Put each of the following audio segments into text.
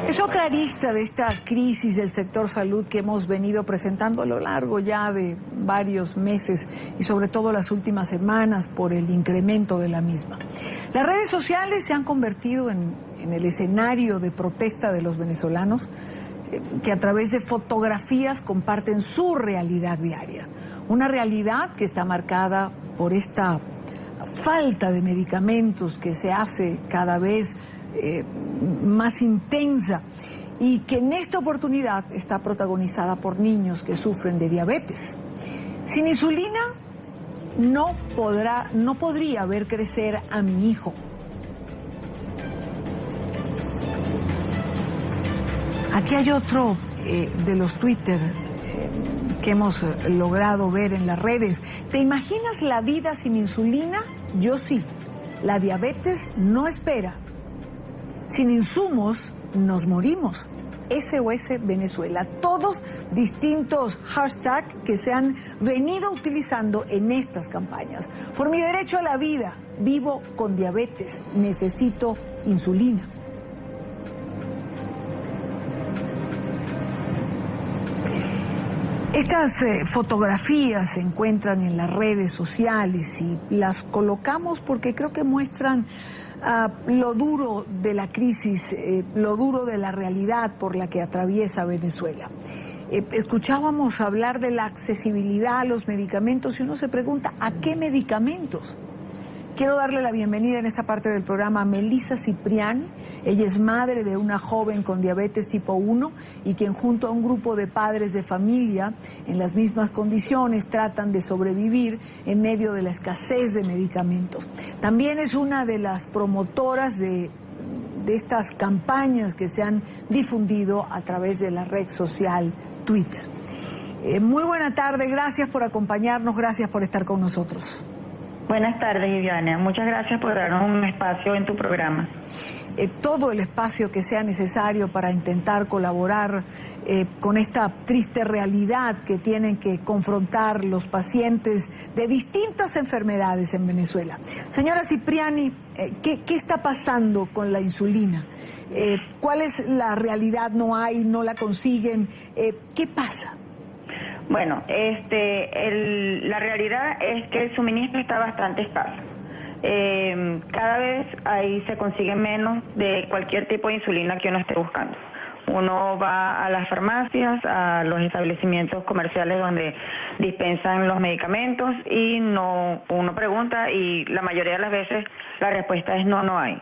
Es otra arista de esta crisis del sector salud que hemos venido presentando a lo largo ya de varios meses y sobre todo las últimas semanas por el incremento de la misma. Las redes sociales se han convertido en el escenario de protesta de los venezolanos que a través de fotografías comparten su realidad diaria. Una realidad que está marcada por esta falta de medicamentos que se hace cada vez más intensa y que en esta oportunidad está protagonizada por niños que sufren de diabetes. Sin insulina no podría ver crecer a mi hijo. Aquí hay otro de los Twitter que hemos logrado ver en las redes. ¿Te imaginas la vida sin insulina? Yo sí. La diabetes no espera. Sin insumos nos morimos. SOS Venezuela. Todos distintos hashtags que se han venido utilizando en estas campañas. Por mi derecho a la vida, vivo con diabetes, necesito insulina. Estas fotografías se encuentran en las redes sociales y las colocamos porque creo que muestran lo duro de la crisis, lo duro de la realidad por la que atraviesa Venezuela. Escuchábamos hablar de la accesibilidad a los medicamentos y uno se pregunta, ¿a qué medicamentos? Quiero darle la bienvenida en esta parte del programa a Melissa Cipriani. Ella es madre de una joven con diabetes tipo 1 y quien junto a un grupo de padres de familia en las mismas condiciones tratan de sobrevivir en medio de la escasez de medicamentos. También es una de las promotoras de estas campañas que se han difundido a través de la red social Twitter. Muy buena tarde, gracias por acompañarnos, gracias por estar con nosotros. Buenas tardes, Viviana. Muchas gracias por darnos un espacio en tu programa. Todo el espacio que sea necesario para intentar colaborar con esta triste realidad que tienen que confrontar los pacientes de distintas enfermedades en Venezuela. Señora Cipriani, ¿qué está pasando con la insulina? ¿Cuál es la realidad? ¿No hay? ¿No la consiguen? ¿Qué pasa? Bueno, la realidad es que el suministro está bastante escaso. Cada vez ahí se consigue menos de cualquier tipo de insulina que uno esté buscando. Uno va a las farmacias, a los establecimientos comerciales donde dispensan los medicamentos y uno pregunta y la mayoría de las veces la respuesta es no hay.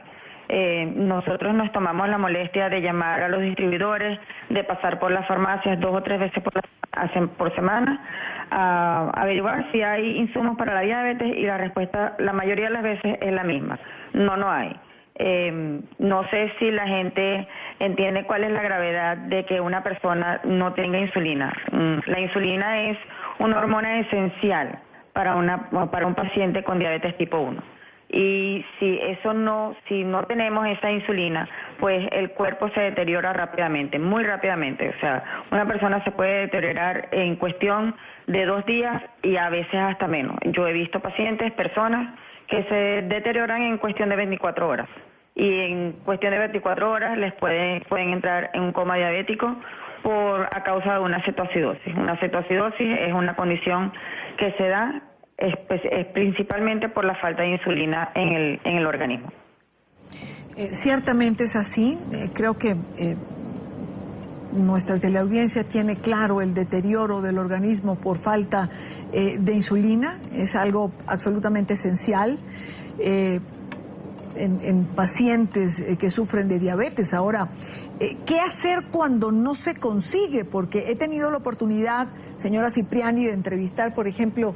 Nosotros nos tomamos la molestia de llamar a los distribuidores, de pasar por las farmacias 2 o 3 veces por semana a averiguar si hay insumos para la diabetes y la respuesta la mayoría de las veces es la misma, no hay. No sé si la gente entiende cuál es la gravedad de que una persona no tenga insulina. La insulina es una hormona esencial para un paciente con diabetes tipo 1. Y si no tenemos esa insulina, pues el cuerpo se deteriora rápidamente, muy rápidamente. O sea, una persona se puede deteriorar en cuestión de 2 días y a veces hasta menos. Yo he visto personas que se deterioran en cuestión de 24 horas. Y en cuestión de 24 horas les pueden entrar en un coma diabético a causa de una cetoacidosis. Una cetoacidosis es una condición que se da es principalmente por la falta de insulina en el organismo. Ciertamente es así. Creo que nuestra teleaudiencia tiene claro el deterioro del organismo por falta de insulina. Es algo absolutamente esencial en pacientes que sufren de diabetes. Ahora, ¿qué hacer cuando no se consigue? Porque he tenido la oportunidad, señora Cipriani, de entrevistar, por ejemplo,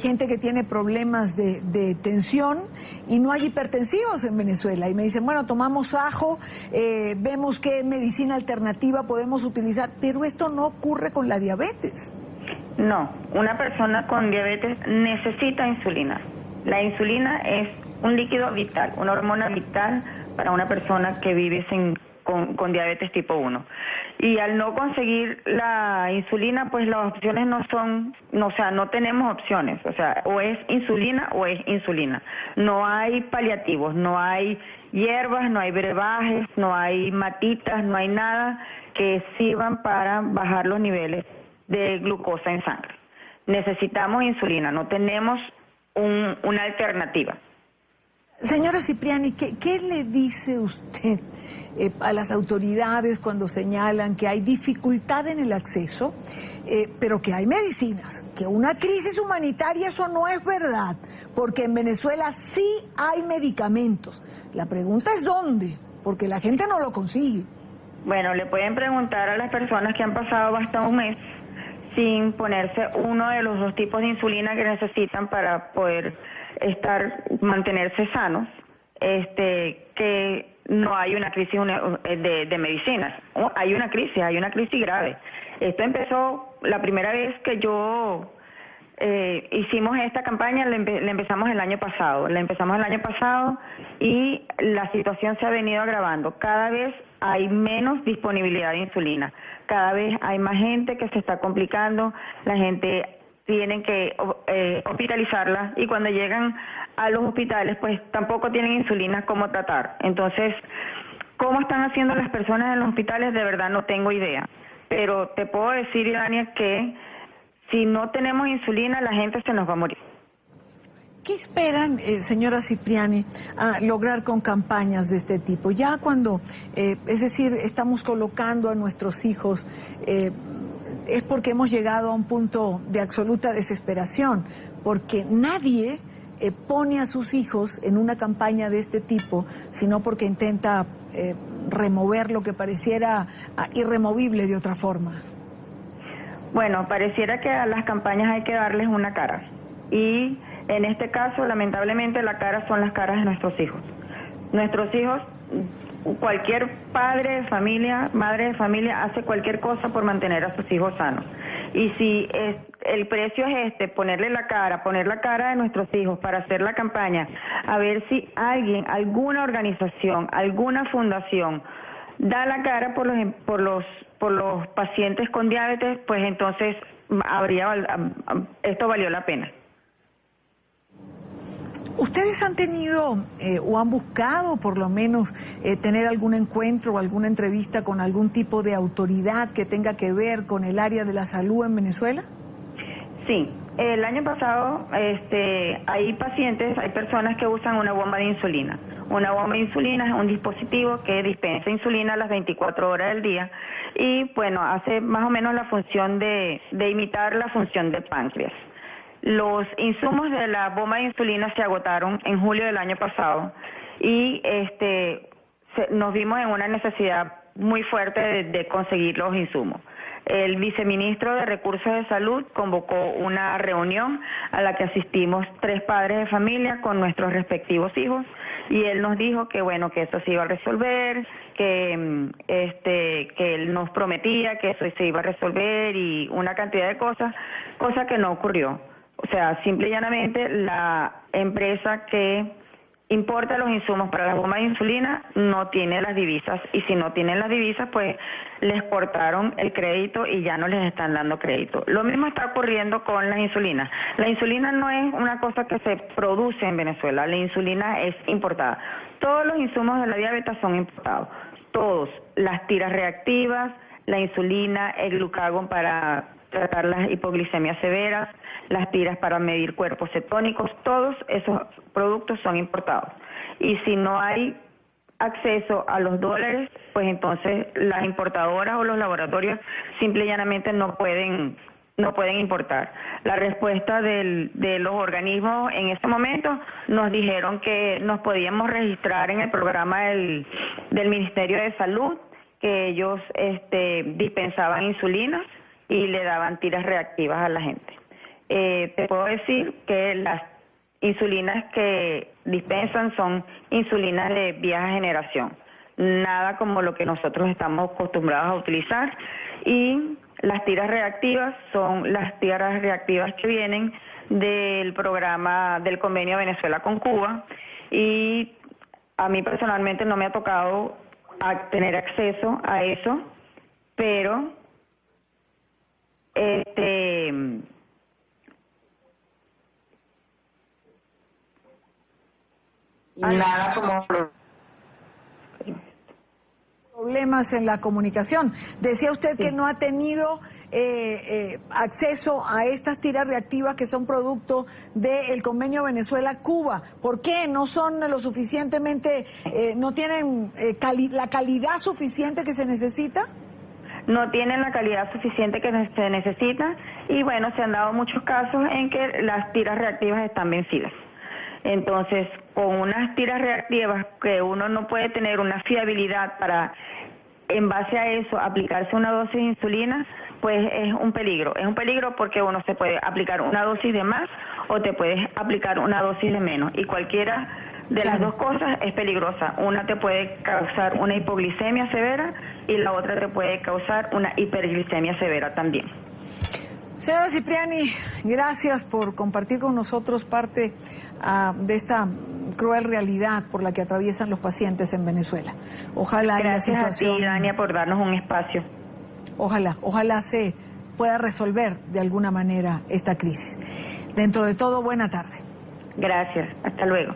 gente que tiene problemas de tensión y no hay hipertensivos en Venezuela. Y me dicen, bueno, tomamos ajo, vemos qué medicina alternativa podemos utilizar, pero esto no ocurre con la diabetes. No, una persona con diabetes necesita insulina. La insulina es un líquido vital, una hormona vital para una persona que vive con diabetes tipo 1. Y al no conseguir la insulina, pues las opciones no tenemos opciones. O sea, o es insulina o es insulina. No hay paliativos, no hay hierbas, no hay brebajes, no hay matitas, no hay nada que sirvan para bajar los niveles de glucosa en sangre. Necesitamos insulina, no tenemos una alternativa. Señora Cipriani, ¿qué le dice usted a las autoridades cuando señalan que hay dificultad en el acceso, pero que hay medicinas? Que una crisis humanitaria, eso no es verdad, porque en Venezuela sí hay medicamentos. La pregunta es ¿dónde? Porque la gente no lo consigue. Bueno, le pueden preguntar a las personas que han pasado hasta un mes sin ponerse uno de los 2 tipos de insulina que necesitan para poder mantenerse sanos, que no hay una crisis de medicinas. Hay una crisis grave. Esto empezó la primera vez que yo hicimos esta campaña, la empezamos el año pasado. Y la situación se ha venido agravando. Cada vez hay menos disponibilidad de insulina. Cada vez hay más gente que se está complicando. La gente tienen que hospitalizarla y cuando llegan a los hospitales pues tampoco tienen insulina como tratar. Entonces, ¿cómo están haciendo las personas en los hospitales? De verdad no tengo idea. Pero te puedo decir, Irania, que si no tenemos insulina la gente se nos va a morir. ¿Qué esperan, señora Cipriani, a lograr con campañas de este tipo? Ya cuando, es decir, estamos colocando a nuestros hijos, es porque hemos llegado a un punto de absoluta desesperación, porque nadie pone a sus hijos en una campaña de este tipo, sino porque intenta remover lo que pareciera irremovible de otra forma. Bueno, pareciera que a las campañas hay que darles una cara. Y en este caso, lamentablemente, la cara son las caras de nuestros hijos. Nuestros hijos, cualquier padre de familia, madre de familia, hace cualquier cosa por mantener a sus hijos sanos. Y si el precio es poner la cara de nuestros hijos para hacer la campaña, a ver si alguien, alguna organización, alguna fundación da la cara por los pacientes con diabetes, pues entonces esto valió la pena. ¿Ustedes han tenido o han buscado por lo menos tener algún encuentro o alguna entrevista con algún tipo de autoridad que tenga que ver con el área de la salud en Venezuela? Sí, el año pasado hay personas que usan una bomba de insulina. Una bomba de insulina es un dispositivo que dispensa insulina a las 24 horas del día y bueno, hace más o menos la función de imitar la función del páncreas. Los insumos de la bomba de insulina se agotaron en julio del año pasado y nos vimos en una necesidad muy fuerte de conseguir los insumos. El viceministro de Recursos de Salud convocó una reunión a la que asistimos 3 padres de familia con nuestros respectivos hijos y él nos dijo que bueno, que eso se iba a resolver, que él nos prometía que eso se iba a resolver y una cantidad de cosas, cosa que no ocurrió. O sea, simple y llanamente la empresa que importa los insumos para la bomba de insulina no tiene las divisas y si no tienen las divisas pues les cortaron el crédito y ya no les están dando crédito. Lo mismo está ocurriendo con la insulina. La insulina no es una cosa que se produce en Venezuela, la insulina es importada. Todos los insumos de la diabetes son importados, todos, las tiras reactivas, la insulina, el glucagón para tratar las hipoglicemias severas, las tiras para medir cuerpos cetónicos, todos esos productos son importados. Y si no hay acceso a los dólares, pues entonces las importadoras o los laboratorios simple y llanamente no pueden importar. La respuesta de los organismos en ese momento nos dijeron que nos podíamos registrar en el programa del Ministerio de Salud, que ellos dispensaban insulinas y le daban tiras reactivas a la gente. Te puedo decir que las insulinas que dispensan son insulinas de vieja generación, nada como lo que nosotros estamos acostumbrados a utilizar, y las tiras reactivas son las tiras reactivas que vienen del programa del convenio Venezuela con Cuba, y a mí personalmente no me ha tocado tener acceso a eso, pero nada como problemas en la comunicación. Decía usted que no ha tenido acceso a estas tiras reactivas que son producto del convenio Venezuela-Cuba. ¿Por qué? ¿No son lo suficientemente, no tienen la calidad suficiente que se necesita? No tienen la calidad suficiente que se necesita y bueno, se han dado muchos casos en que las tiras reactivas están vencidas. Entonces, con unas tiras reactivas que uno no puede tener una fiabilidad para, en base a eso, aplicarse una dosis de insulina, pues es un peligro. Es un peligro porque uno se puede aplicar una dosis de más o te puedes aplicar una dosis de menos. Y cualquiera de las dos cosas es peligrosa. Una te puede causar una hipoglicemia severa y la otra te puede causar una hiperglicemia severa también. Señora Cipriani, gracias por compartir con nosotros parte de esta cruel realidad por la que atraviesan los pacientes en Venezuela. Ojalá gracias la situación, a ti, Dania, por darnos un espacio. Ojalá se pueda resolver de alguna manera esta crisis. Dentro de todo, buena tarde. Gracias, hasta luego.